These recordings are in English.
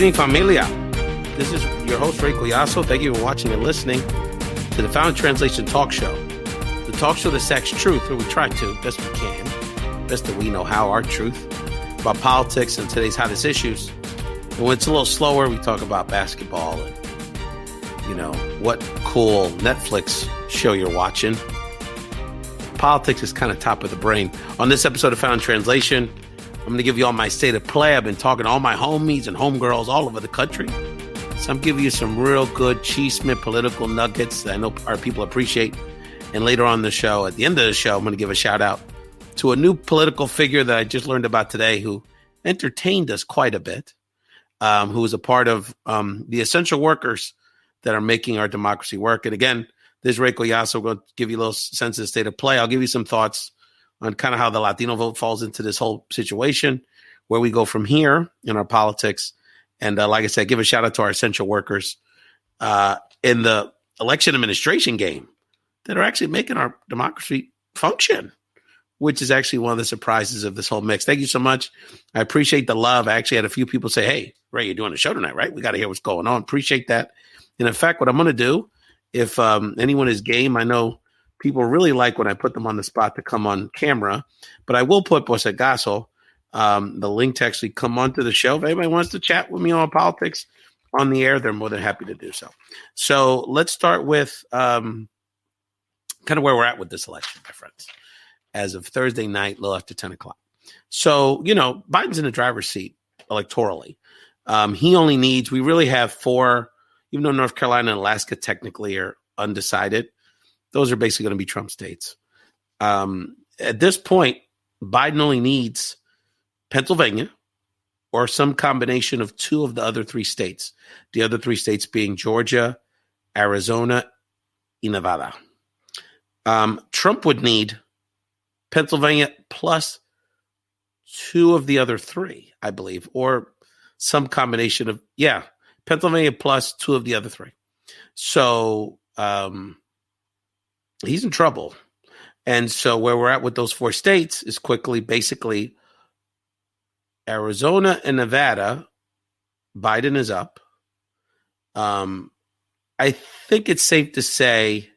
evening, familia. This is your host, Ray Collazo. Thank you for watching and listening to the Found Translation Talk Show. The talk show that sacks truth, or we try to, best we can, best that we know how, our truth, about politics and today's hottest issues. And when it's a little slower, we talk about basketball and, what cool Netflix show you're watching. Politics is kind of top of the brain. On this episode of Found Translation, I'm going to give you all my state of play. I've been talking to all my homies and homegirls all over the country. So I'm giving you some real good cheesemint political nuggets that I know our people appreciate. And later on in the show, at the end of the show, I'm going to give a shout out to a new political figure that I just learned about today who entertained us quite a bit, who was a part of the essential workers that are making our democracy work. And again, this is Ray Collazo. I'm going to give you a little sense of the state of play. I'll give you some thoughts on kind of how the Latino vote falls into this whole situation, where we go from here in our politics. And like I said, give a shout out to our essential workers in the election administration game that are actually making our democracy function, which is actually one of the surprises of this whole mix. Thank you so much. I appreciate the love. I actually had a few people say, hey, Ray, you're doing a show tonight, right? We got to hear what's going on. Appreciate that. And in fact, what I'm going to do, if anyone is game, I know people really like when I put them on the spot to come on camera, but I will put Gaso, the link to actually come onto the show. If anybody wants to chat with me on politics on the air, they're more than happy to do so. So let's start with kind of where we're at with this election, my friends, as of Thursday night, a little after 10 o'clock. So, Biden's in the driver's seat electorally. He only needs, we really have four, even though North Carolina and Alaska technically are undecided, those are basically going to be Trump states. At this point, Biden only needs Pennsylvania or some combination of two of the other three states. The other three states being Georgia, Arizona, and Nevada. Trump would need Pennsylvania plus two of the other three, I believe, or some combination of, Pennsylvania plus two of the other three. So he's in trouble. And so where we're at with those four states is quickly, basically, Arizona and Nevada, Biden is up. I think it's safe to say,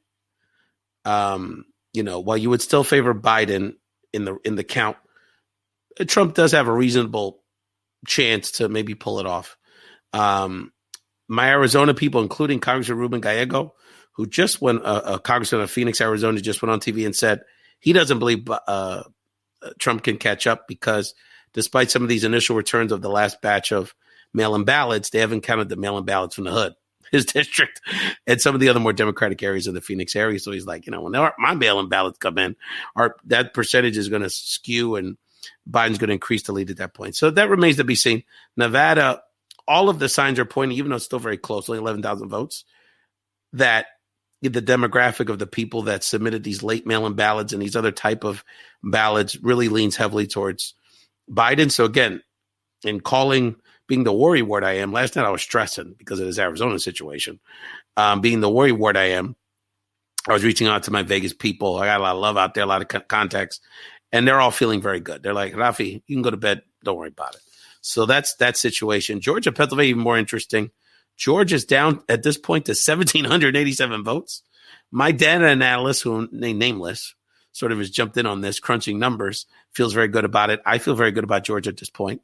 while you would still favor Biden in the count, Trump does have a reasonable chance to maybe pull it off. My Arizona people, including Congressman Ruben Gallego, who just went, a congressman of Phoenix, Arizona, just went on TV and said he doesn't believe Trump can catch up because despite some of these initial returns of the last batch of mail-in ballots, they haven't counted the mail-in ballots from the hood, his district, and some of the other more Democratic areas of the Phoenix area. So he's like, when my mail-in ballots come in, that percentage is going to skew and Biden's going to increase the lead at that point. So that remains to be seen. Nevada, all of the signs are pointing, even though it's still very close, only 11,000 votes, that the demographic of the people that submitted these late mail-in ballots and these other type of ballots really leans heavily towards Biden. So again, in being the worry ward I am, last night I was stressing because of this Arizona situation. Being the worry ward I am, I was reaching out to my Vegas people. I got a lot of love out there, a lot of contacts, and they're all feeling very good. They're like, Rafi, you can go to bed. Don't worry about it. So that's that situation. Georgia, Pennsylvania, even more interesting. Georgia's down at this point to 1,787 votes. My data analyst, who nameless, sort of has jumped in on this, crunching numbers, feels very good about it. I feel very good about Georgia at this point,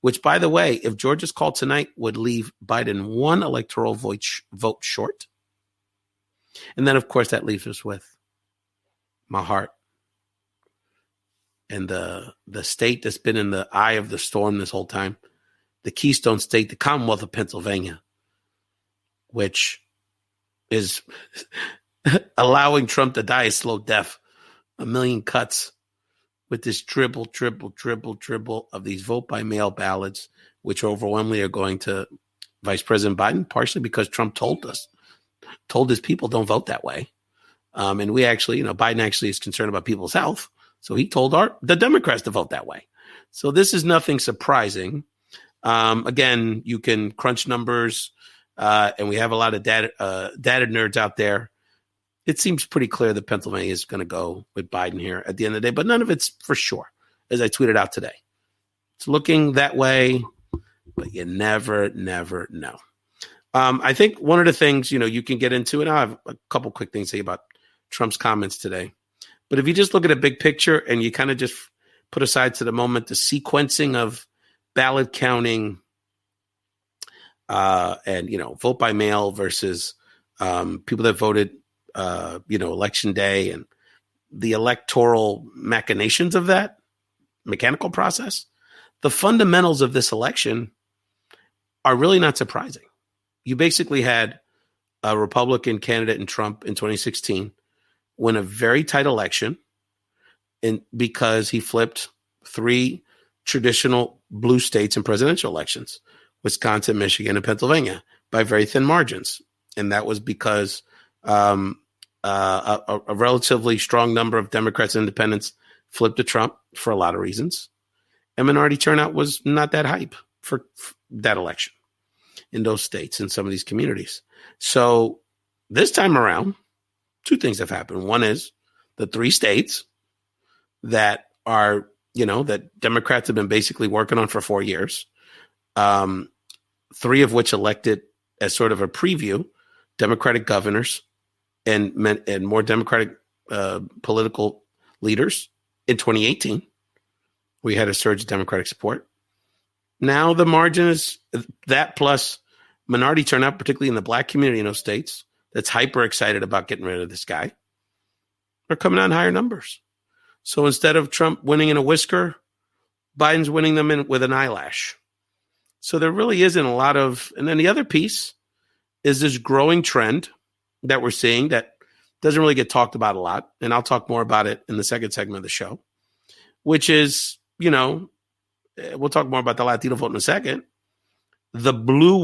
which, by the way, if Georgia's called tonight, would leave Biden one electoral vote short. And then, of course, that leaves us with my heart and the state that's been in the eye of the storm this whole time, the Keystone State, the Commonwealth of Pennsylvania, which is allowing Trump to die a slow death, a million cuts with this dribble of these vote-by-mail ballots, which overwhelmingly are going to Vice President Biden, partially because Trump told his people don't vote that way. And we actually, Biden actually is concerned about people's health. So he told the Democrats to vote that way. So this is nothing surprising. Again, you can crunch numbers, and we have a lot of data nerds out there. It seems pretty clear that Pennsylvania is going to go with Biden here at the end of the day, but none of it's for sure, as I tweeted out today. It's looking that way. but you never know. I think one of the things, you can get into, and I have a couple quick things to say about Trump's comments today. But if you just look at a big picture and you kind of just put aside to the moment the sequencing of ballot counting and, vote by mail versus people that voted, election day and the electoral machinations of that mechanical process, the fundamentals of this election are really not surprising. You basically had a Republican candidate in Trump in 2016 win a very tight election because he flipped 3 traditional blue states in presidential elections, Wisconsin, Michigan, and Pennsylvania, by very thin margins. And that was because a relatively strong number of Democrats and independents flipped to Trump for a lot of reasons. And minority turnout was not that hype for that election in those states, in some of these communities. So this time around, 2 things have happened. One is the 3 states that are, that Democrats have been basically working on for 4 years, 3 of which elected as sort of a preview, Democratic governors and more Democratic political leaders in 2018. We had a surge of Democratic support. Now the margin is that plus minority turnout, particularly in the Black community in those states, that's hyper excited about getting rid of this guy, are coming out in higher numbers. So instead of Trump winning in a whisker, Biden's winning them with an eyelash. So there really isn't a lot of, and then the other piece is this growing trend that we're seeing that doesn't really get talked about a lot. And I'll talk more about it in the second segment of the show, which is, we'll talk more about the Latino vote in a second. The blue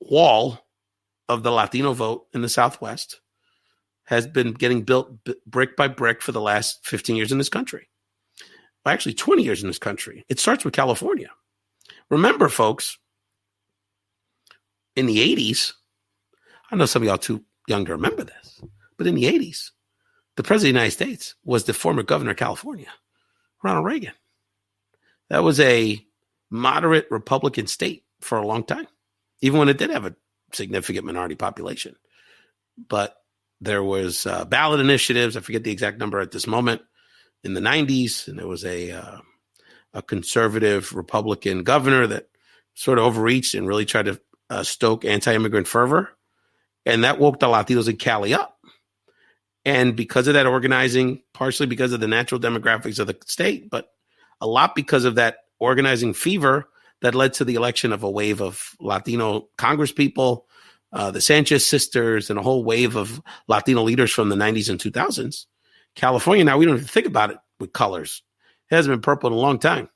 wall of the Latino vote in the Southwest has been getting built brick by brick for the last 15 years in this country. Actually, 20 years in this country. It starts with California. Remember, folks, in the 80s, I know some of y'all too young to remember this, but in the 80s, the president of the United States was the former governor of California, Ronald Reagan. That was a moderate Republican state for a long time, even when it did have a significant minority population. But there was ballot initiatives. I forget the exact number at this moment in the 90s. And there was a conservative Republican governor that sort of overreached and really tried to stoke anti-immigrant fervor. And that woke the Latinos in Cali up. And because of that organizing, partially because of the natural demographics of the state, but a lot because of that organizing fever that led to the election of a wave of Latino congresspeople, the Sanchez sisters, and a whole wave of Latino leaders from the 90s and 2000s. California, now we don't even think about it with colors. It hasn't been purple in a long time.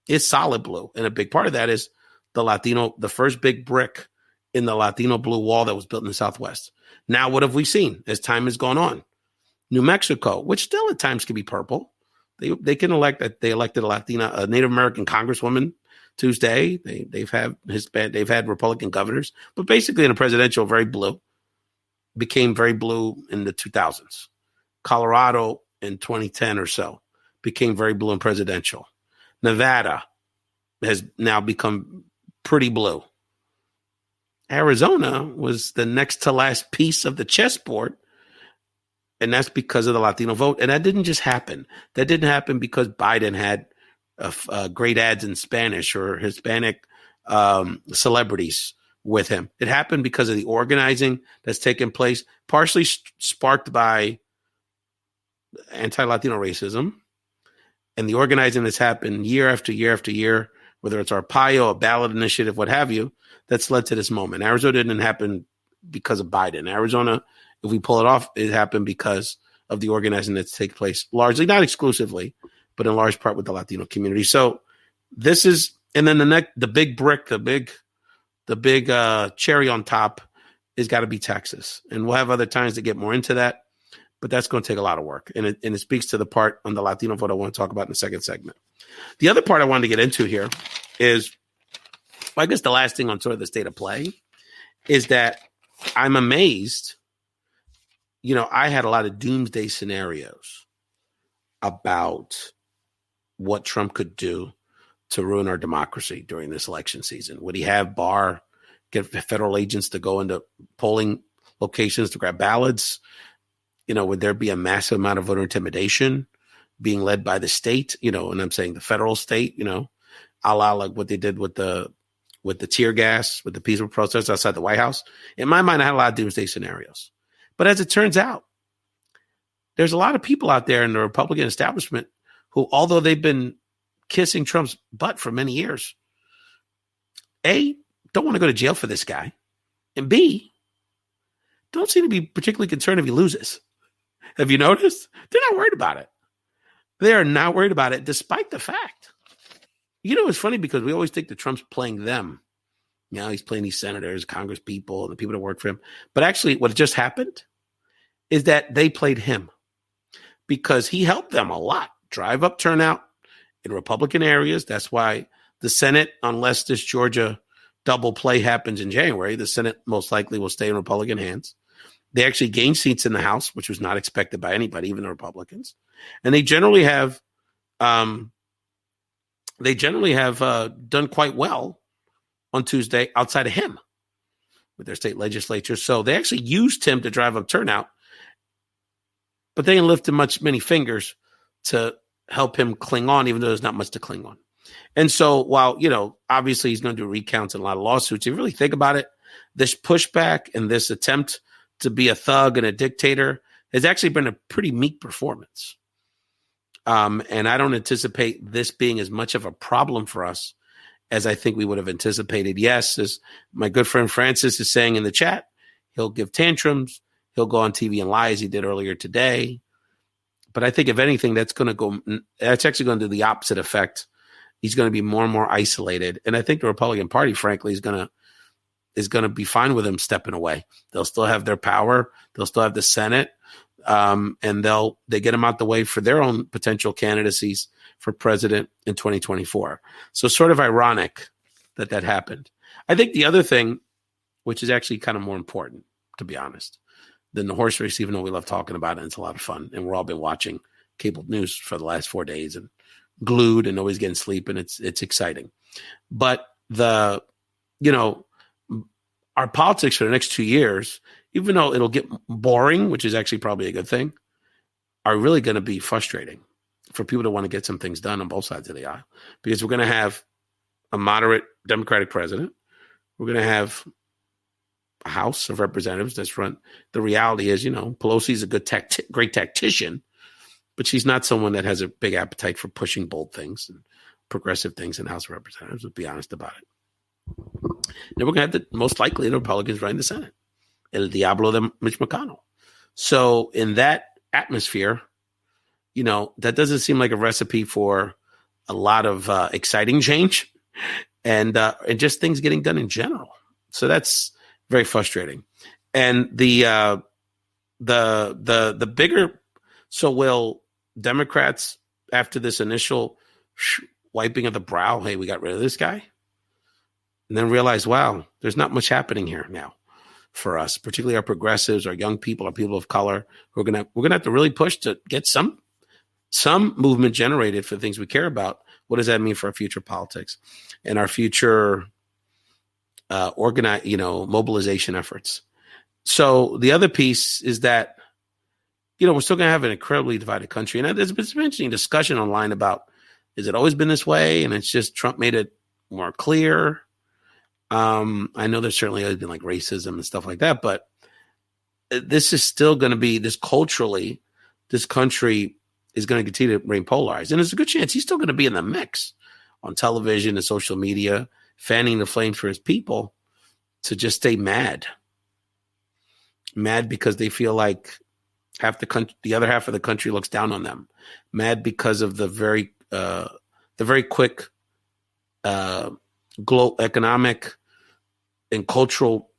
It's solid blue. And a big part of that is the first big brick in the Latino blue wall that was built in the Southwest. Now, what have we seen as time has gone on? New Mexico, which still at times can be purple. They can elect, they elected a Native American congresswoman Tuesday. They've had Republican governors, but basically in a presidential, very blue, became very blue in the 2000s. Colorado in 2010 or so became very blue in presidential. Nevada has now become pretty blue. Arizona was the next to last piece of the chessboard. And that's because of the Latino vote. And that didn't just happen. That didn't happen because Biden had great ads in Spanish or Hispanic celebrities with him. It happened because of the organizing that's taken place, partially sparked by anti-Latino racism. And the organizing that's happened year after year after year, whether it's Arpaio, a ballot initiative, what have you, that's led to this moment. Arizona didn't happen because of Biden. Arizona, if we pull it off, it happened because of the organizing that's taken place, largely, not exclusively, but in large part with the Latino community. So this is, and then the big brick, the big cherry on top is got to be Texas. And we'll have other times to get more into that, but that's going to take a lot of work. And it speaks to the part on the Latino vote I want to talk about in the second segment. The other part I wanted to get into here is, well, I guess the last thing on sort of the state of play is that I'm amazed. I had a lot of doomsday scenarios about what Trump could do to ruin our democracy during this election season? Would he have Barr get federal agents to go into polling locations to grab ballots? Would there be a massive amount of voter intimidation being led by the state? And I'm saying the federal state, a la like what they did with the tear gas, with the peaceful protests outside the White House. In my mind, I had a lot of doomsday scenarios. But as it turns out, there's a lot of people out there in the Republican establishment who, although they've been kissing Trump's butt for many years, A, don't want to go to jail for this guy, and B, don't seem to be particularly concerned if he loses. Have you noticed? They're not worried about it. They are not worried about it, despite the fact. It's funny because we always think that Trump's playing them. He's playing these senators, Congress people, and the people that work for him. But actually, what just happened is that they played him because he helped them a lot drive up turnout in Republican areas. That's why the Senate, unless this Georgia double play happens in January, the Senate most likely will stay in Republican hands. They actually gained seats in the House, which was not expected by anybody, even the Republicans. And they generally have done quite well on Tuesday outside of him with their state legislature. So they actually used him to drive up turnout, but they didn't lift him many fingers to help him cling on, even though there's not much to cling on. And so while, obviously he's going to do recounts and a lot of lawsuits, if you really think about it, this pushback and this attempt to be a thug and a dictator has actually been a pretty meek performance. And I don't anticipate this being as much of a problem for us as I think we would have anticipated. Yes, as my good friend Francis is saying in the chat, he'll give tantrums. He'll go on TV and lie as he did earlier today. But I think if anything, that's actually going to do the opposite effect. He's going to be more and more isolated. And I think the Republican Party, frankly, is going to be fine with him stepping away. They'll still have their power. They'll still have the Senate. And they get him out the way for their own potential candidacies for president in 2024. So sort of ironic that happened. I think the other thing, which is actually kind of more important, to be honest, than the horse race, even though we love talking about it, and it's a lot of fun. And we're all been watching cable news for the last 4 days and glued and always getting sleep, and it's exciting. But our politics for the next 2 years, even though it'll get boring, which is actually probably a good thing, are really going to be frustrating for people to want to get some things done on both sides of the aisle. Because we're going to have a moderate Democratic president. We're going to have a House of Representatives that's run. The reality is, Pelosi's a great tactician, but she's not someone that has a big appetite for pushing bold things and progressive things in the House of Representatives. Let's be honest about it. Then we're going to have most likely the Republicans running the Senate. El Diablo de Mitch McConnell. So in that atmosphere, that doesn't seem like a recipe for a lot of exciting change and just things getting done in general. So that's very frustrating. And the bigger, so will Democrats, after this initial wiping of the brow, hey, we got rid of this guy, and then realize, wow, there's not much happening here now for us, particularly our progressives, our young people, our people of color. We're gonna have to really push to get some movement generated for things we care about. What does that mean for our future politics and our future mobilization efforts? So the other piece is that, we're still going to have an incredibly divided country. And there's been some interesting discussion online about, has it always been this way? And it's just Trump made it more clear. I know there's certainly always been like racism and stuff like that, but this is still going to be culturally, this country is going to continue to remain polarized. And there's a good chance he's still going to be in the mix on television and social media, fanning the flames for his people to just stay mad because they feel like the other half of the country looks down on them, mad because of the very quick global economic and cultural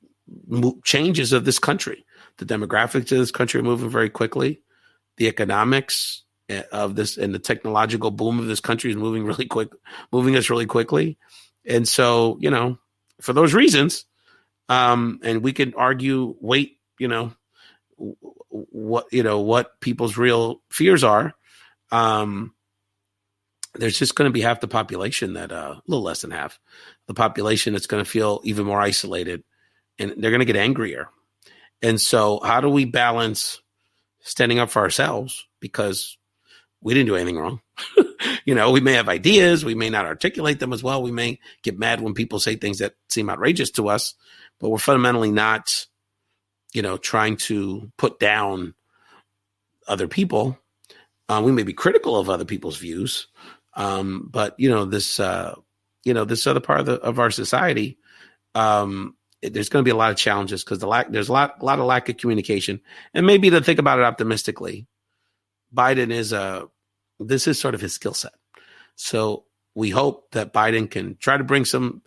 changes of this country. The demographics of this country are moving very quickly. The economics of this and the technological boom of this country is moving us really quickly. And so, for those reasons, and we can argue, what people's real fears are. there's just going to be half the population that, a little less than half, the population that's going to feel even more isolated, and they're going to get angrier. And so how do we balance standing up for ourselves because we didn't do anything wrong? We may have ideas. We may not articulate them as well. We may get mad when people say things that seem outrageous to us, but we're fundamentally not, trying to put down other people. We may be critical of other people's views. But this other part of our society, there's going to be a lot of challenges because there's a lot of lack of communication. And maybe to think about it optimistically, Biden this is sort of his skill set. So we hope that Biden can try to bring some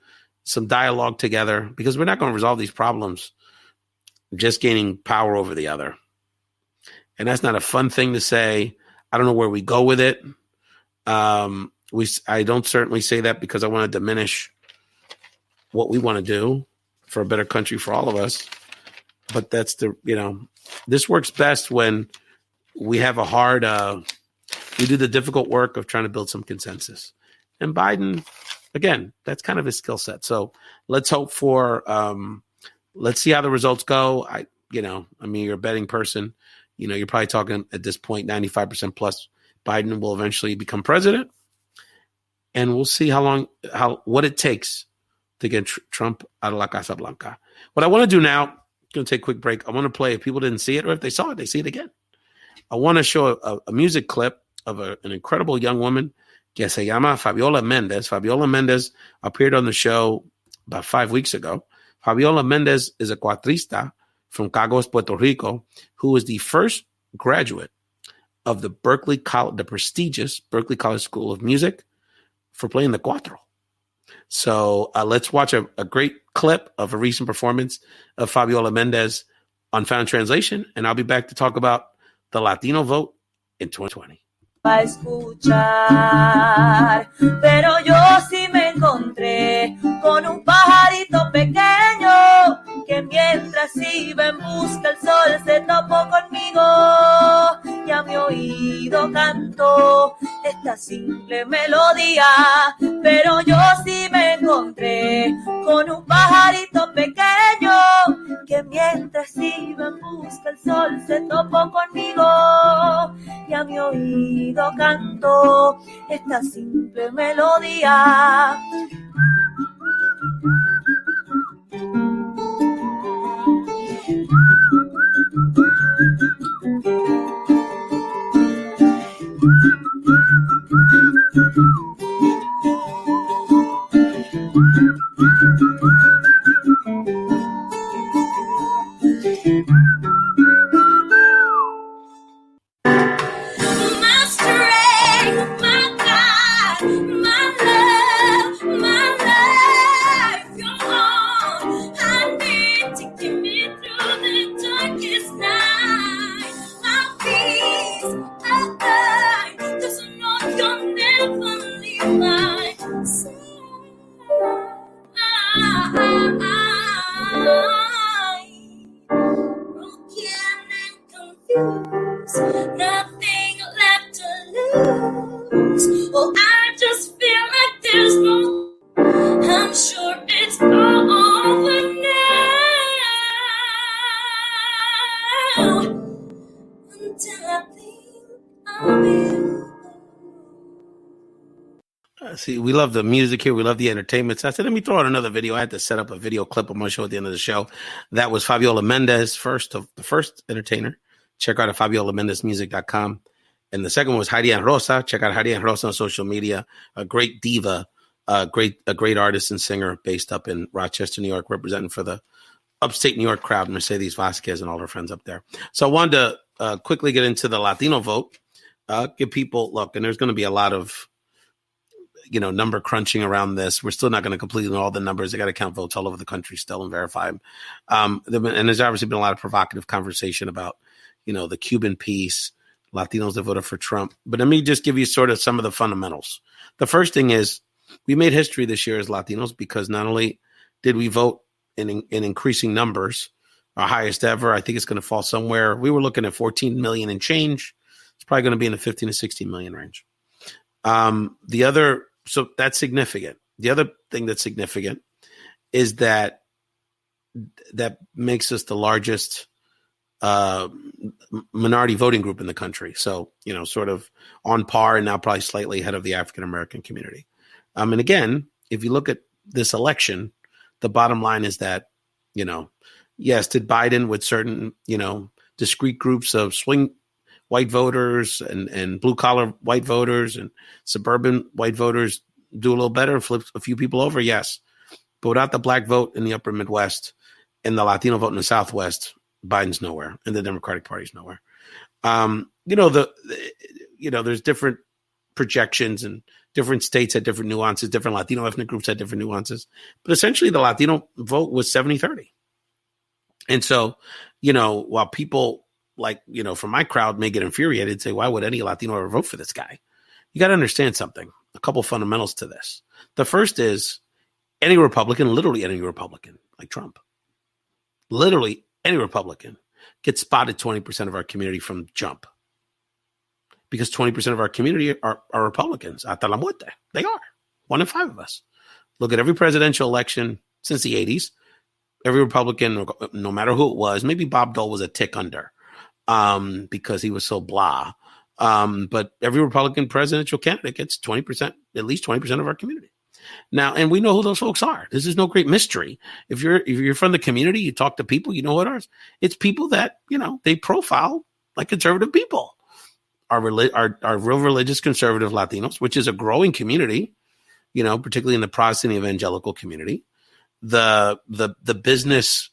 dialogue together, because we're not going to resolve these problems just gaining power over the other. And that's not a fun thing to say. I don't know where we go with it. I don't certainly say that because I want to diminish what we want to do for a better country for all of us. But that's this works best when we have we do the difficult work of trying to build some consensus. And Biden, again, that's kind of his skill set. So let's hope let's see how the results go. You're a betting person. You're probably talking at this point, 95% plus Biden will eventually become president. And we'll see what it takes to get Trump out of La Casa Blanca. What I want to do now, I'm going to take a quick break. I want to play, if people didn't see it, or if they saw it, they see it again. I want to show a music clip of an incredible young woman que se llama Fabiola Mendez. Fabiola Mendez appeared on the show about 5 weeks ago. Fabiola Mendez is a cuatrista from Cagos, Puerto Rico, who is the first graduate of the prestigious Berklee College School of Music for playing the cuatro. So let's watch a great clip of a recent performance of Fabiola Mendez on Found Translation, and I'll be back to talk about the Latino vote in 2020. A escuchar, pero yo sí me encontré con un pajarito pequeño que mientras iba en busca del sol se topó conmigo y a mi oído cantó esta simple melodía. Pero yo sí me encontré con un pajarito pequeño que mientras iba en busca del sol se topó conmigo y a mi oído cantó esta simple melodía. Nothing left to lose. Oh, I just feel like there's no. I'm sure it's all over now. Until I think of you. See, we love the music here. We love the entertainment. So I said, let me throw out another video. I had to set up a video clip on my show at the end of the show. That was Fabiola Mendez, the first entertainer. Check out at FabiolaMendezMusic.com. And the second one was Heidi and Rosa. Check out Heidi and Rosa on social media. A great diva, a great artist and singer based up in Rochester, New York, representing for the upstate New York crowd, Mercedes Vasquez and all her friends up there. So I wanted to quickly get into the Latino vote. Give people, look, and there's going to be a lot of, number crunching around this. We're still not going to complete all the numbers. They got to count votes all over the country still and verify them. And there's obviously been a lot of provocative conversation about, the Cuban piece, Latinos that voted for Trump. But let me just give you sort of some of the fundamentals. The first thing is we made history this year as Latinos because not only did we vote in increasing numbers, our highest ever, I think it's going to fall somewhere. We were looking at 14 million and change. It's probably going to be in the 15 to 16 million range. So that's significant. The other thing that's significant is that makes us the largest minority voting group in the country. So, sort of on par and now probably slightly ahead of the African-American community. And again, if you look at this election, the bottom line is that, yes, did Biden with certain, discrete groups of swing white voters and blue collar white voters and suburban white voters do a little better, flip a few people over? Yes. But without the black vote in the upper Midwest and the Latino vote in the Southwest, Biden's nowhere and the Democratic Party's nowhere. There's different projections and different states had different nuances. Different Latino ethnic groups had different nuances. But essentially, the Latino vote was 70-30. And so, while people from my crowd may get infuriated, say, why would any Latino ever vote for this guy? You got to understand something, a couple fundamentals to this. The first is any Republican, literally any Republican, like Trump, literally any Republican gets spotted 20% of our community from jump. Because 20% of our community are Republicans. Hasta la muerte. They are. 1 in 5 of us. Look at every presidential election since the 80s. Every Republican, no matter who it was, maybe Bob Dole was a tick under because he was so blah. But every Republican presidential candidate gets 20%, at least 20% of our community. Now, and we know who those folks are. This is no great mystery. If you're from the community, you talk to people, you know what are. It's people that, they profile like conservative people. Are real religious conservative Latinos, which is a growing community, particularly in the Protestant evangelical community. The business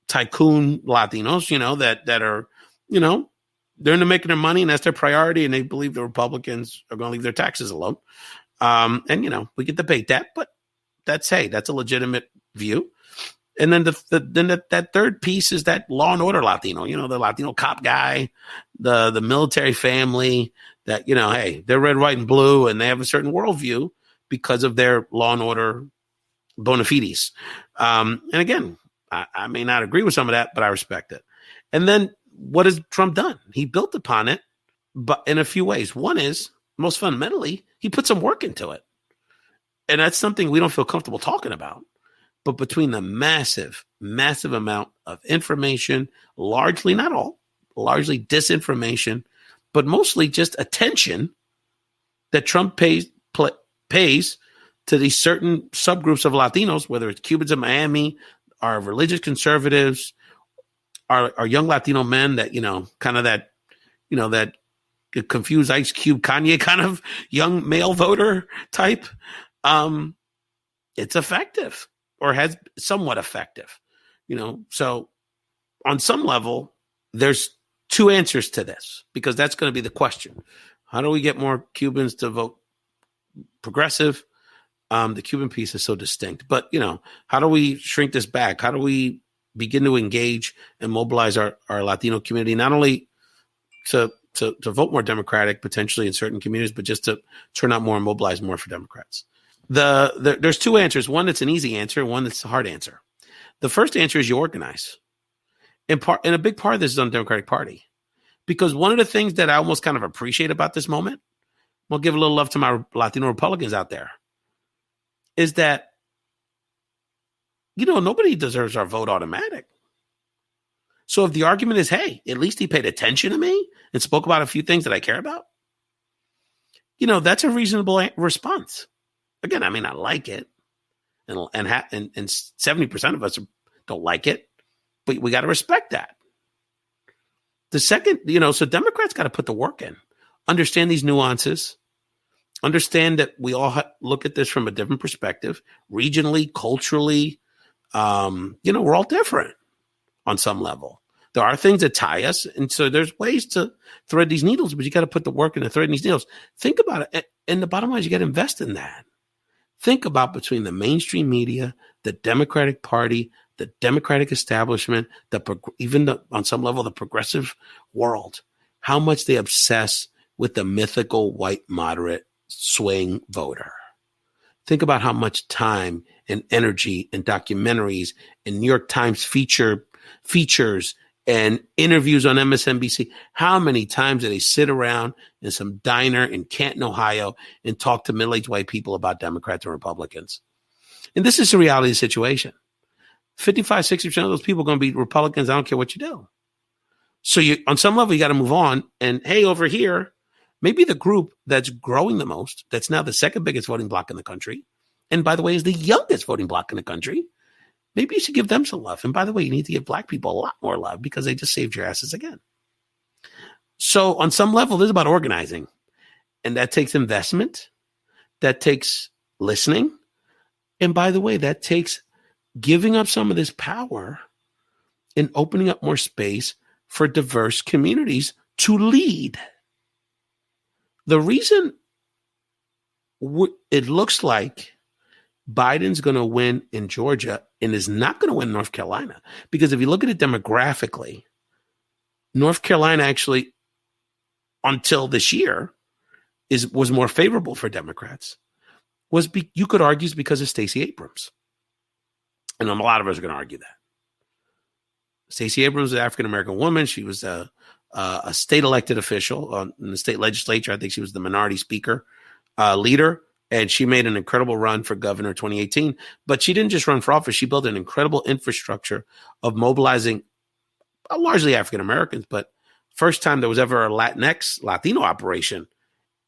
tycoon Latinos, that are, they're into making their money and that's their priority, and they believe the Republicans are going to leave their taxes alone. And we can debate that, but that's a legitimate view. And then that third piece is that law and order Latino, the Latino cop guy, the military family that, hey, they're red, white, and blue, and they have a certain worldview because of their law and order bona fides. And again, I may not agree with some of that, but I respect it. And then what has Trump done? He built upon it, but in a few ways. One is, most fundamentally, he put some work into it. And that's something we don't feel comfortable talking about. But between the massive amount of information, largely, not all, largely disinformation, but mostly just attention that Trump pays to these certain subgroups of Latinos, whether it's Cubans in Miami, our religious conservatives, our young Latino men that, kind of that, that confused Ice Cube Kanye kind of young male voter type. It's effective. Or has somewhat effective, So on some level, there's 2 answers to this, because that's going to be the question. How do we get more Cubans to vote progressive? The Cuban piece is so distinct. But, how do we shrink this back? How do we begin to engage and mobilize our Latino community, not only to vote more Democratic potentially in certain communities, but just to turn out more and mobilize more for Democrats? There's 2 answers. One that's an easy answer, one that's a hard answer. The first answer is you organize. And a big part of this is on the Democratic Party. Because one of the things that I almost kind of appreciate about this moment, I'll give a little love to my Latino Republicans out there, is that, nobody deserves our vote automatic. So if the argument is, hey, at least he paid attention to me and spoke about a few things that I care about, that's a reasonable response. Again, I may not like it, and 70% of us don't like it, but we got to respect that. The second, so Democrats got to put the work in, understand these nuances, understand that we all look at this from a different perspective, regionally, culturally. We're all different on some level. There are things that tie us, and so there's ways to thread these needles, but you got to put the work into threading these needles. Think about it, and the bottom line is you got to invest in that. Think about between the mainstream media, the Democratic Party, the Democratic establishment, on some level, the progressive world, how much they obsess with the mythical white moderate swing voter. Think about how much time and energy and documentaries and New York Times features and interviews on MSNBC. How many times do they sit around in some diner in Canton, Ohio, and talk to middle-aged white people about Democrats and Republicans? And this is the reality of the situation. 55, 60% of those people are going to be Republicans. I don't care what you do. So on some level, you got to move on. And hey, over here, maybe the group that's growing the most, that's now the second biggest voting bloc in the country, and by the way, is the youngest voting bloc in the country, maybe you should give them some love. And by the way, you need to give black people a lot more love because they just saved your asses again. So on some level, this is about organizing. And that takes investment. That takes listening. And by the way, that takes giving up some of this power and opening up more space for diverse communities to lead. The reason it looks like Biden's going to win in Georgia and is not going to win North Carolina, because if you look at it demographically, North Carolina actually, until this year, was more favorable for Democrats. You could argue is because of Stacey Abrams. And a lot of us are going to argue that. Stacey Abrams is an African-American woman. She was a state elected official in the state legislature. I think she was the minority speaker leader. And she made an incredible run for governor 2018. But she didn't just run for office. She built an incredible infrastructure of mobilizing largely African-Americans. But first time there was ever a Latino operation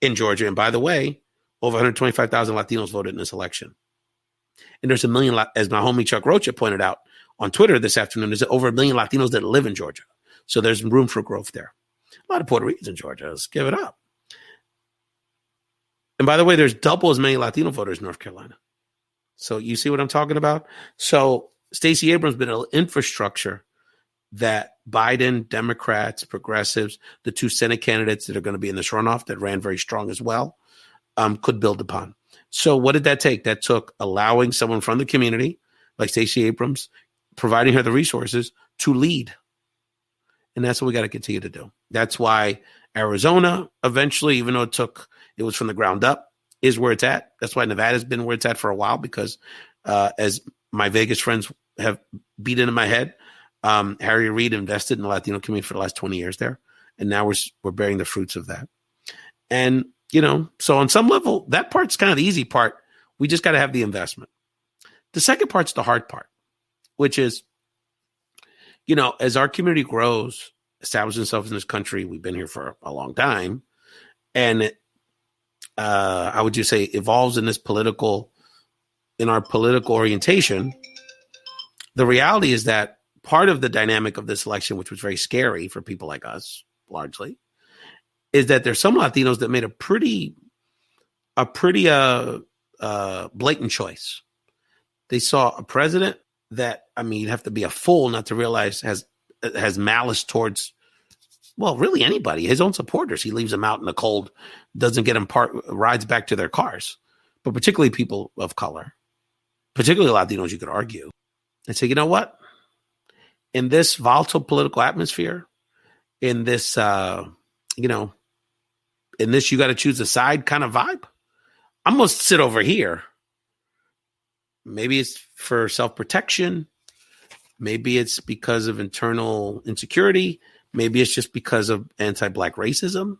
in Georgia. And by the way, over 125,000 Latinos voted in this election. And there's 1 million, as my homie Chuck Rocha pointed out on Twitter this afternoon, there's over 1 million Latinos that live in Georgia. So there's room for growth there. A lot of Puerto Ricans in Georgia. Let's give it up. And by the way, there's double as many Latino voters in North Carolina. So you see what I'm talking about? So Stacey Abrams built an infrastructure that Biden, Democrats, progressives, the two Senate candidates that are going to be in this runoff that ran very strong as well, could build upon. So what did that take? That took allowing someone from the community, like Stacey Abrams, providing her the resources to lead. And that's what we got to continue to do. That's why Arizona eventually, even though it was from the ground up, is where it's at. That's why Nevada's been where it's at for a while, because as my Vegas friends have beat into my head, Harry Reid invested in the Latino community for the last 20 years there. And now we're bearing the fruits of that. And, so on some level, that part's kind of the easy part. We just got to have the investment. The second part's the hard part, which is, as our community grows, establishes itself in this country, we've been here for a long time, and I would just say evolves in our political orientation. The reality is that part of the dynamic of this election, which was very scary for people like us, largely, is that there's some Latinos that made a pretty blatant choice. They saw a president that, you'd have to be a fool not to realize has malice towards, well, really anybody, his own supporters. He leaves them out in the cold, doesn't get them rides back to their cars, but particularly people of color, particularly Latinos, you could argue, and say, you know what? In this volatile political atmosphere, in this, in this you got to choose a side kind of vibe, I'm going to sit over here. Maybe it's for self-protection. Maybe it's because of internal insecurity. Maybe it's just because of anti-Black racism.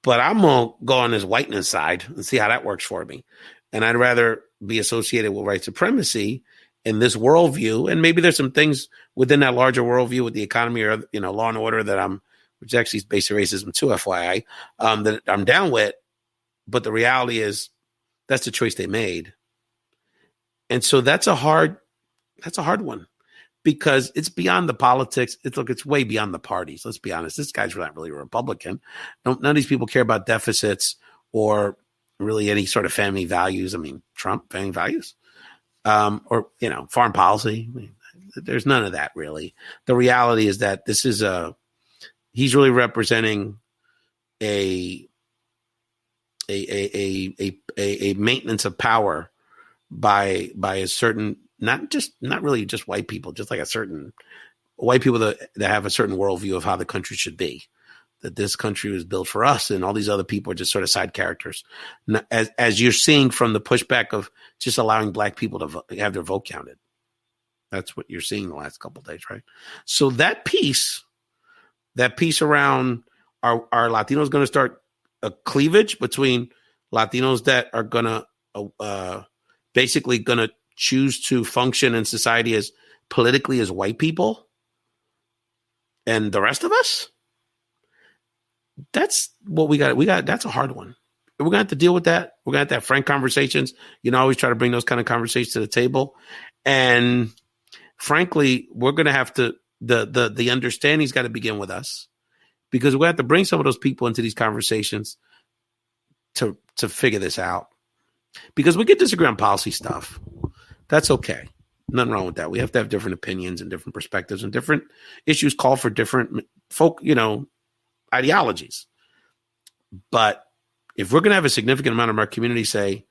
But I'm going to go on this whiteness side and see how that works for me. And I'd rather be associated with white supremacy in this worldview. And maybe there's some things within that larger worldview with the economy or, law and order that which actually is based on racism too, FYI, that I'm down with. But the reality is that's the choice they made. And so that's a hard one, because it's beyond the politics. It's way beyond the parties. Let's be honest. This guy's not really a Republican. None of these people care about deficits or really any sort of family values. Trump, family values, or, foreign policy. There's none of that really. The reality is that this is he's really representing a maintenance of power by a certain, not really just white people, just like a certain white people that have a certain worldview of how the country should be, that this country was built for us, and all these other people are just sort of side characters. As you're seeing from the pushback of just allowing Black people to have their vote counted. That's what you're seeing the last couple of days, right? So that piece around are Latinos going to start a cleavage between Latinos that are going to basically going to choose to function in society as politically as white people and the rest of us? That's what we got. That's a hard one. We're going to have to deal with that. We're going to have frank conversations. I always try to bring those kind of conversations to the table. And frankly, we're going to have to, the understanding's got to begin with us, because we have to bring some of those people into these conversations to figure this out, because we could disagree on policy stuff. That's okay. Nothing wrong with that. We have to have different opinions and different perspectives, and different issues call for different folk, ideologies. But if we're going to have a significant amount of our community say,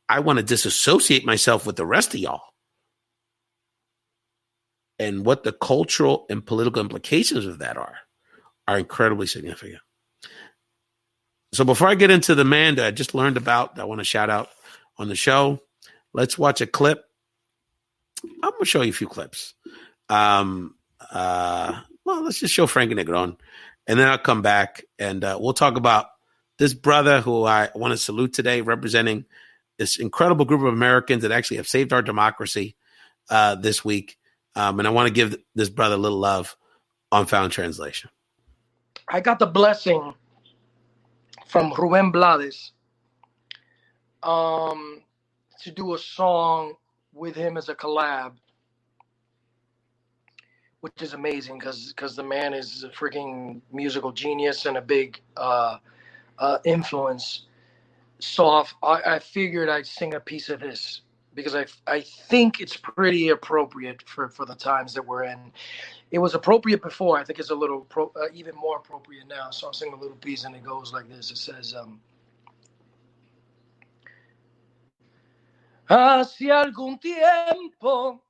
I want to disassociate myself with the rest of y'all, and what the cultural and political implications of that are incredibly significant. So before I get into the man that I just learned about, that I want to shout out on the show, let's watch a clip. I'm going to show you a few clips. Let's just show Frankie Negron, and then I'll come back and we'll talk about this brother who I want to salute today, representing this incredible group of Americans that actually have saved our democracy this week. And I want to give this brother a little love on Found Translation. I got the blessing from Rubén Blades to do a song with him as a collab, which is amazing because the man is a freaking musical genius and a big influence. So I figured I'd sing a piece of this because I think it's pretty appropriate for the times that we're in. It was appropriate before. I think it's a little even more appropriate now. So I'll sing a little piece, and it goes like this. It says, hace algún tiempo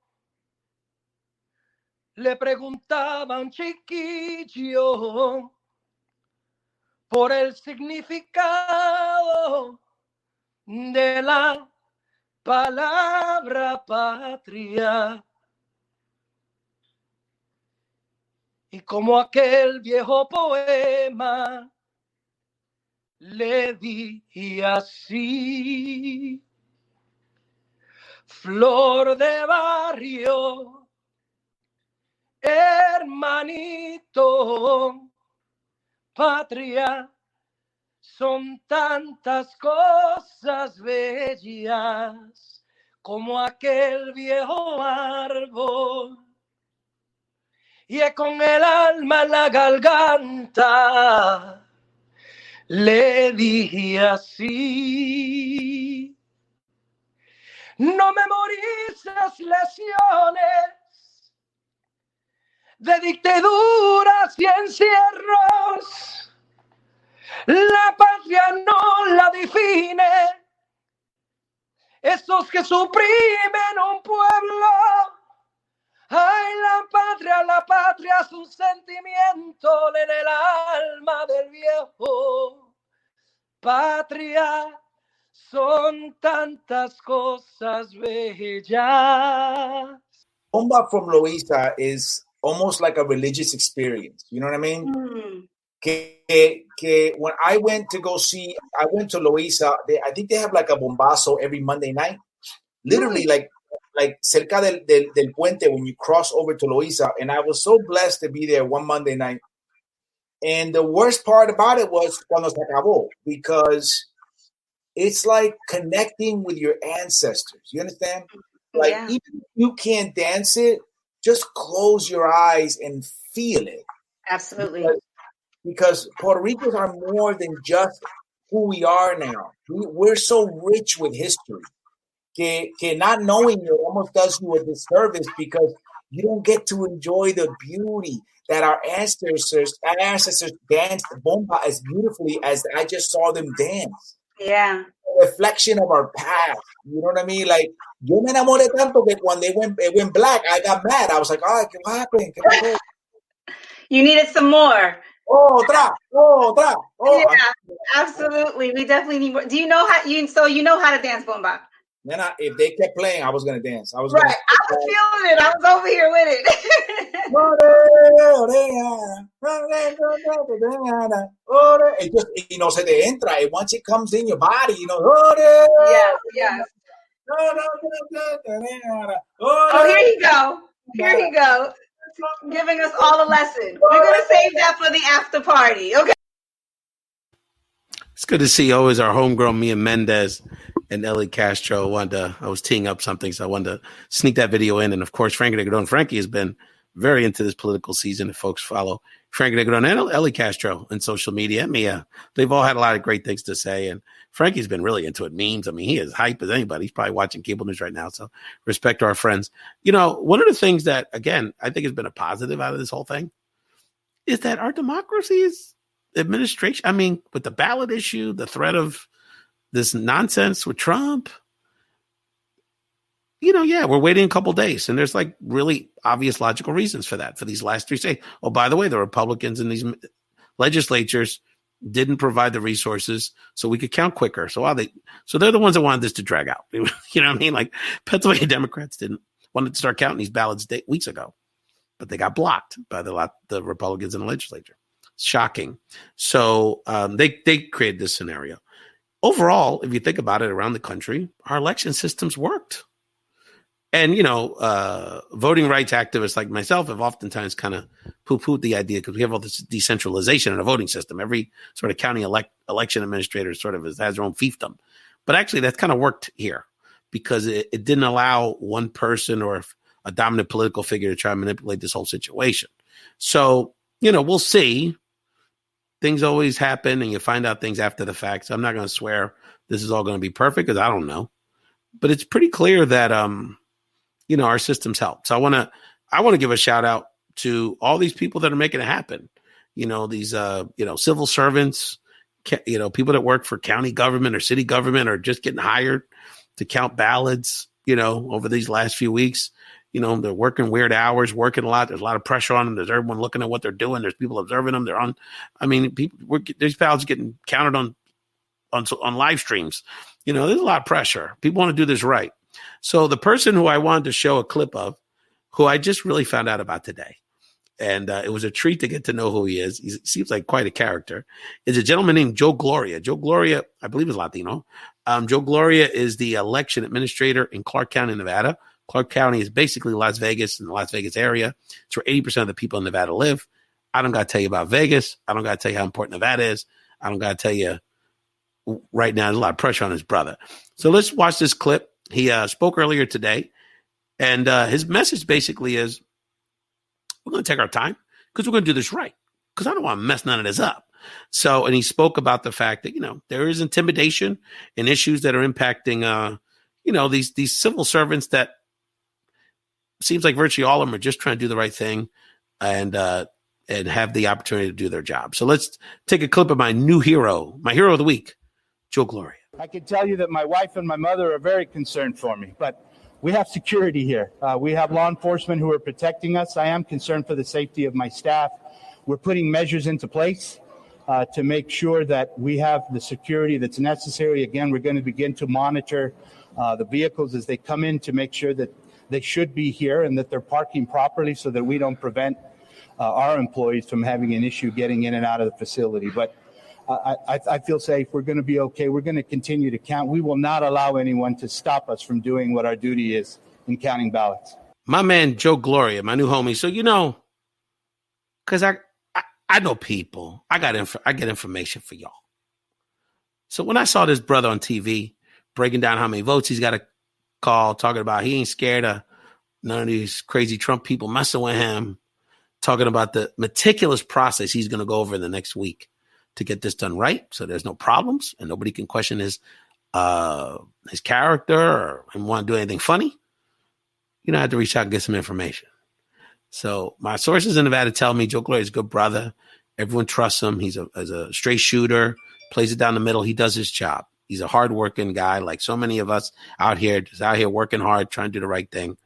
le preguntaba a un chiquillo por el significado de la palabra patria. Y como aquel viejo poema le di así: flor de barrio, hermanito, patria, son tantas cosas bellas como aquel viejo árbol. Y con el alma en la garganta le dije así: no memorices lesiones de dictaduras y encierros. La patria no la define esos que suprimen un pueblo. Ay, la patria es un sentimiento en el alma del viejo. Patria, son tantas cosas bellas. Bomba from Loíza is almost like a religious experience. You know what I mean? Mm. Que when I went to Loíza, I think they have like a bombazo every Monday night. Literally, like cerca del puente when you cross over to Loíza. And I was so blessed to be there one Monday night. And the worst part about it was cuando se acabó, because it's like connecting with your ancestors. You understand? Like, even if you can't dance it, just close your eyes and feel it. Absolutely. Because Puerto Ricans are more than just who we are now. We're so rich with history. Que not knowing it almost does you a disservice, because you don't get to enjoy the beauty that our ancestors danced bomba as beautifully as I just saw them dance. Yeah. A reflection of our past. You know what I mean? Like, yo me enamoré tanto que cuando it went black, I got mad. I was like, what happened? You needed some more. Otra. Yeah, absolutely. We definitely need more. Do you know how to dance bomba? Then if they kept playing, I was gonna dance. I was Right. gonna. I was feeling it. I was over here with it. It just, se te entra. And once it comes in your body, Yes, yes. Oh, here you go. Here you go. Giving us all a lesson. We're going to save that for the after party. Okay. It's good to see always our homegrown, me and Mendez and Eli Castro. I was teeing up something, so I wanted to sneak that video in. And of course, Frankie Negron. Frankie has been very into this political season. If folks follow Frankie Negron and Eli Castro on social media, they've all had a lot of great things to say. And Frankie's been really into it. Memes. I mean, he is hype as anybody. He's probably watching cable news right now. So respect to our friends. One of the things that, again, I think has been a positive out of this whole thing is that our democracy's administration, I mean, with the ballot issue, the threat of this nonsense with Trump, we're waiting a couple days. And there's like really obvious logical reasons for that, for these last 3 states. Oh, by the way, the Republicans in these legislatures didn't provide the resources so we could count quicker. So they're the ones that wanted this to drag out. You know what I mean? Like Pennsylvania Democrats wanted to start counting these ballots weeks ago, but they got blocked by the Republicans in the legislature. Shocking. So they created this scenario. Overall, if you think about it around the country, our election systems worked. And, voting rights activists like myself have oftentimes kind of poo-pooed the idea because we have all this decentralization in a voting system. Every sort of county election administrator sort of has their own fiefdom. But actually, that's kind of worked here because it didn't allow one person or a dominant political figure to try and manipulate this whole situation. So, we'll see. Things always happen and you find out things after the fact. So I'm not going to swear this is all going to be perfect because I don't know. But it's pretty clear that, our systems help. So I want to give a shout out to all these people that are making it happen. These, civil servants, people that work for county government or city government are just getting hired to count ballots, over these last few weeks. They're working weird hours, working a lot. There's a lot of pressure on them. There's everyone looking at what they're doing. There's people observing them. These ballots getting counted on live streams. There's a lot of pressure. People want to do this right. So the person who I wanted to show a clip of, who I just really found out about today, and it was a treat to get to know who he is. He seems like quite a character. Is a gentleman named Joe Gloria. Joe Gloria, I believe, is Latino. Joe Gloria is the election administrator in Clark County, Nevada. Clark County is basically Las Vegas and the Las Vegas area. It's where 80% of the people in Nevada live. I don't got to tell you about Vegas. I don't got to tell you how important Nevada is. I don't got to tell you right now, there's a lot of pressure on his brother. So let's watch this clip. He spoke earlier today, and his message basically is, we're going to take our time because we're going to do this right because I don't want to mess none of this up. So, and he spoke about the fact that, there is intimidation and issues that are impacting, these civil servants that seems like virtually all of them are just trying to do the right thing and have the opportunity to do their job. So let's take a clip of my hero of the week, Joe Gloria. I can tell you that my wife and my mother are very concerned for me, but we have security here. We have law enforcement who are protecting us. I am concerned for the safety of my staff. We're putting measures into place to make sure that we have the security that's necessary. Again, we're going to begin to monitor the vehicles as they come in to make sure that they should be here and that they're parking properly so that we don't prevent our employees from having an issue getting in and out of the facility. But I feel safe. We're going to be okay. We're going to continue to count. We will not allow anyone to stop us from doing what our duty is in counting ballots. My man, Joe Gloria, my new homie. So, because I know people. I get information for y'all. So when I saw this brother on TV breaking down how many votes he's got to call, talking about he ain't scared of none of these crazy Trump people messing with him, talking about the meticulous process he's going to go over in the next week to get this done right, so there's no problems and nobody can question his character or want to do anything funny. I had to reach out and get some information. So my sources in Nevada tell me Joe Gloria is a good brother. Everyone trusts him. He's a straight shooter, plays it down the middle. He does his job. He's a hardworking guy, like so many of us out here working hard, trying to do the right thing,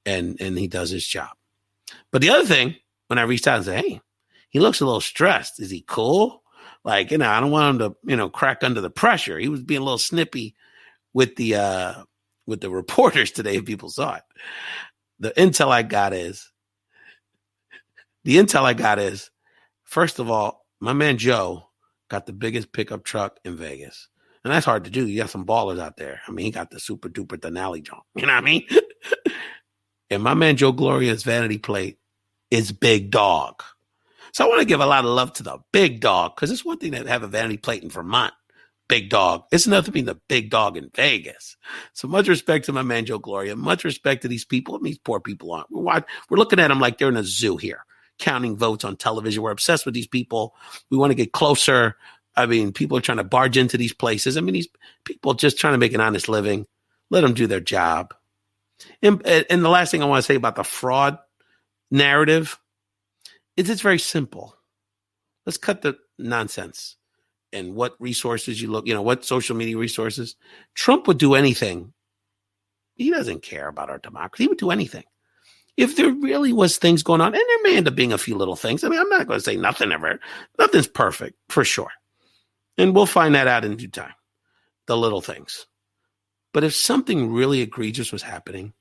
and he does his job. But the other thing, when I reached out and said, hey, he looks a little stressed. Is he cool? I don't want him to, crack under the pressure. He was being a little snippy with the reporters today, if people saw it. The intel I got is, first of all, my man Joe got the biggest pickup truck in Vegas. And that's hard to do. You got some ballers out there. I mean, he got the super duper Denali junk. You know what I mean? And my man Joe Gloria's vanity plate is Big Dawg. So I want to give a lot of love to the Big Dawg, because it's one thing to have a vanity plate in Vermont. Big Dawg. It's another thing, the Big Dawg in Vegas. So much respect to my man Joe Gloria. Much respect to these people. And these poor people aren't. We're looking at them like they're in a zoo here, counting votes on television. We're obsessed with these people. We want to get closer. I mean, people are trying to barge into these places. I mean, these people just trying to make an honest living. Let them do their job. And the last thing I want to say about the fraud narrative is it's very simple. Let's cut the nonsense and what resources you look, what social media resources. Trump would do anything. He doesn't care about our democracy. He would do anything. If there really was things going on, and there may end up being a few little things. I mean, I'm not going to say nothing ever. Nothing's perfect, for sure. And we'll find that out in due time, the little things. But if something really egregious was happening,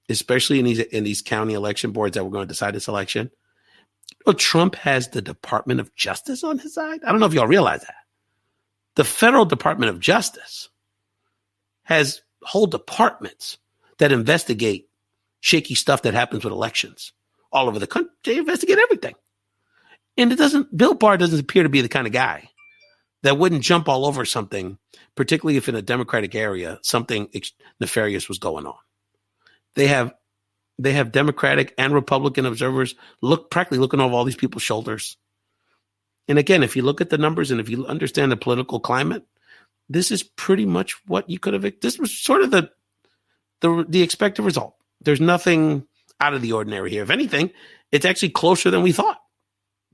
especially in these county election boards that were going to decide this election, Trump has the Department of Justice on his side. I don't know if y'all realize that. The Federal Department of Justice has whole departments that investigate shaky stuff that happens with elections all over the country. They investigate everything. And Bill Barr doesn't appear to be the kind of guy that wouldn't jump all over something, particularly if in a Democratic area, something nefarious was going on. They have Democratic and Republican observers practically looking over all these people's shoulders. And again, if you look at the numbers and if you understand the political climate, this is pretty much what you could have. This was sort of the expected result. There's nothing out of the ordinary here. If anything, it's actually closer than we thought.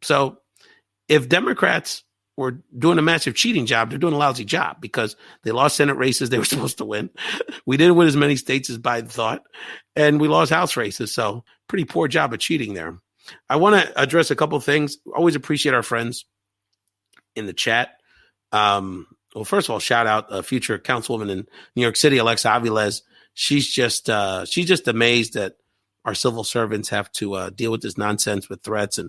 So if Democrats were doing a massive cheating job, they're doing a lousy job because they lost Senate races they were supposed to win. We didn't win as many states as Biden thought, and we lost House races. So pretty poor job of cheating there. I want to address a couple of things. Always appreciate our friends in the chat. Well, first of all, shout out a future councilwoman in New York City, Alexa Aviles. She's just amazed that our civil servants have to deal with this nonsense with threats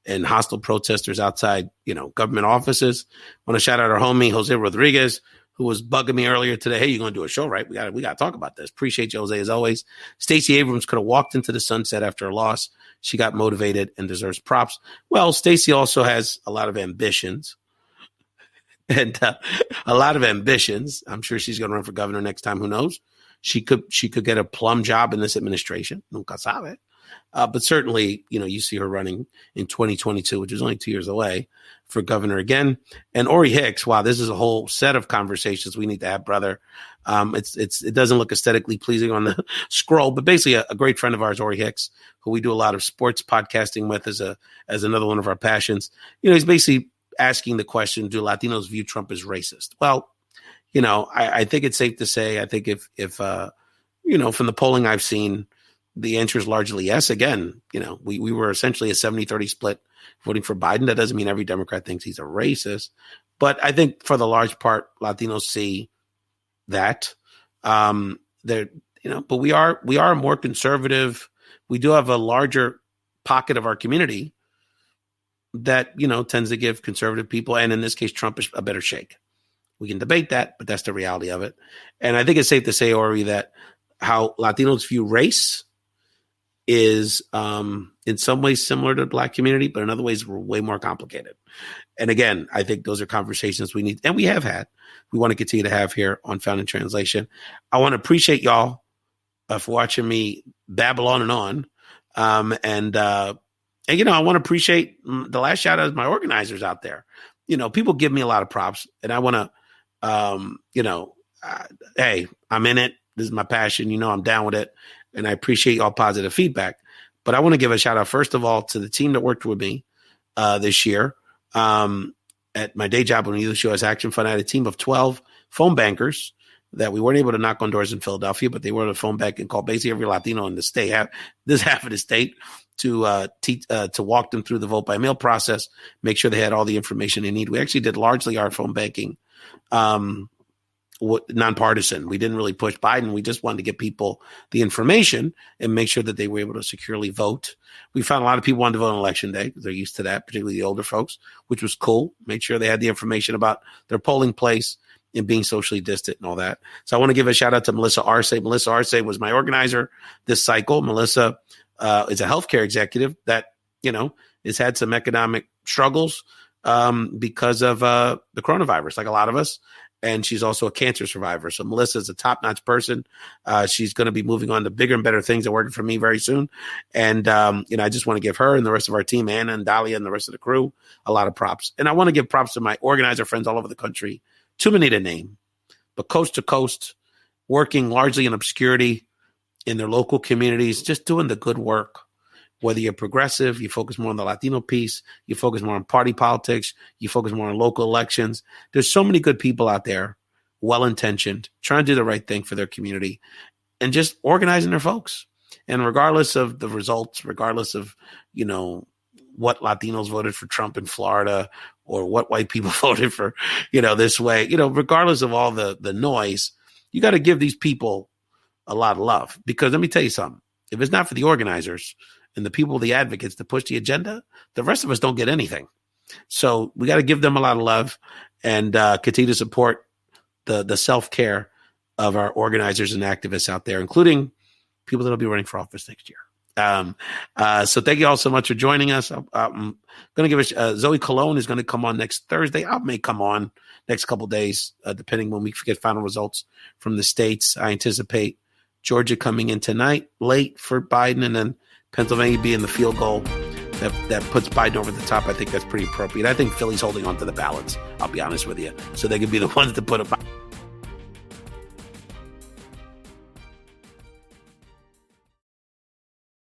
and hostile protesters outside, government offices. I want to shout out our homie, Jose Rodriguez, who was bugging me earlier today. Hey, you're going to do a show, right? We got to talk about this. Appreciate you, Jose, as always. Stacey Abrams could have walked into the sunset after a loss. She got motivated and deserves props. Well, Stacey also has a lot of ambitions. And a lot of ambitions. I'm sure she's going to run for governor next time. Who knows? She could get a plum job in this administration. Nunca sabe. But certainly, you see her running in 2022, which is only 2 years away, for governor again. And Ori Hicks, wow, this is a whole set of conversations we need to have, brother. It doesn't look aesthetically pleasing on the scroll, but basically a great friend of ours, Ori Hicks, who we do a lot of sports podcasting with as another one of our passions. He's basically asking the question, do Latinos view Trump as racist? Well, I think it's safe to say, I think if from the polling I've seen, the answer is largely yes. Again, we were essentially a 70-30 split voting for Biden. That doesn't mean every Democrat thinks he's a racist, but I think for the large part, Latinos see that. But we are more conservative. We do have a larger pocket of our community that, tends to give conservative people, and in this case, Trump, a better shake. We can debate that, but that's the reality of it. And I think it's safe to say, Ori, that how Latinos view race is in some ways similar to the Black community, but in other ways we're way more complicated. And again, I think those are conversations we need, and we have had. We want to continue to have here on Found in Translation. I want to appreciate y'all for watching me babble on and on. And I want to appreciate the last shout out is my organizers out there. People give me a lot of props, and I want to, hey, I'm in it. This is my passion. I'm down with it. And I appreciate all positive feedback. But I want to give a shout out, first of all, to the team that worked with me this year. At my day job on the Youth US Action Fund, I had a team of 12 phone bankers that we weren't able to knock on doors in Philadelphia, but they were on a phone bank and called basically every Latino in the state, half of the state, to walk them through the vote by mail process, make sure they had all the information they need. We actually did largely our phone banking nonpartisan. We didn't really push Biden. We just wanted to get people the information and make sure that they were able to securely vote. We found a lot of people wanted to vote on election day because they're used to that, particularly the older folks, which was cool. Made sure they had the information about their polling place and being socially distant and all that. So I want to give a shout out to Melissa Arce. Melissa Arce was my organizer this cycle. Melissa is a healthcare executive that, has had some economic struggles because of the coronavirus, like a lot of us. And she's also a cancer survivor. So Melissa is a top-notch person. She's going to be moving on to bigger and better things and working for me very soon. And, I just want to give her and the rest of our team, Anna and Dahlia and the rest of the crew, a lot of props. And I want to give props to my organizer friends all over the country. Too many to name, but coast to coast, working largely in obscurity in their local communities, just doing the good work. Whether you're progressive, you focus more on the Latino piece, you focus more on party politics, you focus more on local elections. There's so many good people out there, well-intentioned, trying to do the right thing for their community and just organizing their folks. And regardless of the results, regardless of, what Latinos voted for Trump in Florida or what white people voted for, this way, regardless of all the noise, you got to give these people a lot of love. Because let me tell you something, if it's not for the organizers and the people, the advocates to push the agenda, the rest of us don't get anything. So we got to give them a lot of love and continue to support the self-care of our organizers and activists out there, including people that will be running for office next year. So thank you all so much for joining us. I'm going to give Zoe Colon is going to come on next Thursday. I may come on next couple of days, depending when we get final results from the states. I anticipate Georgia coming in tonight, late for Biden, and then Pennsylvania being the field goal that puts Biden over the top. I think that's pretty appropriate. I think Philly's holding on to the ballots, I'll be honest with you, so they could be the ones to put it.